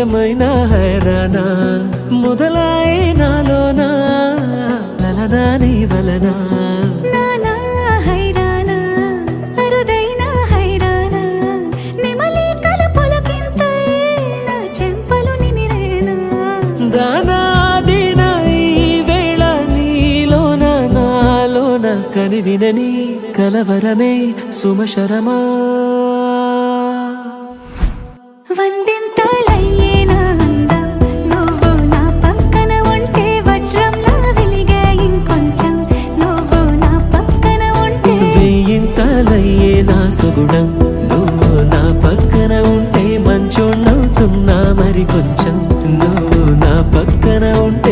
ఏమైనా హైరానా మొదలాయే నాలోనా లలనా నీ వలనా కనివినని కలవరమే సుమశరమా వందింతలయ్యేనా అందం నువ్వు నా పక్కన ఉంటే వజ్రంలా వెలిగే ఇంకొంచెం నువ్వు నా పక్కన ఉంటే వెయ్యింతలయ్యేనా సుగుణం నువ్వు నా పక్కన ఉంటే మంచోళ్ళవుతున్నా మరి కొంచెం నువ్వు నా పక్కన ఉంటే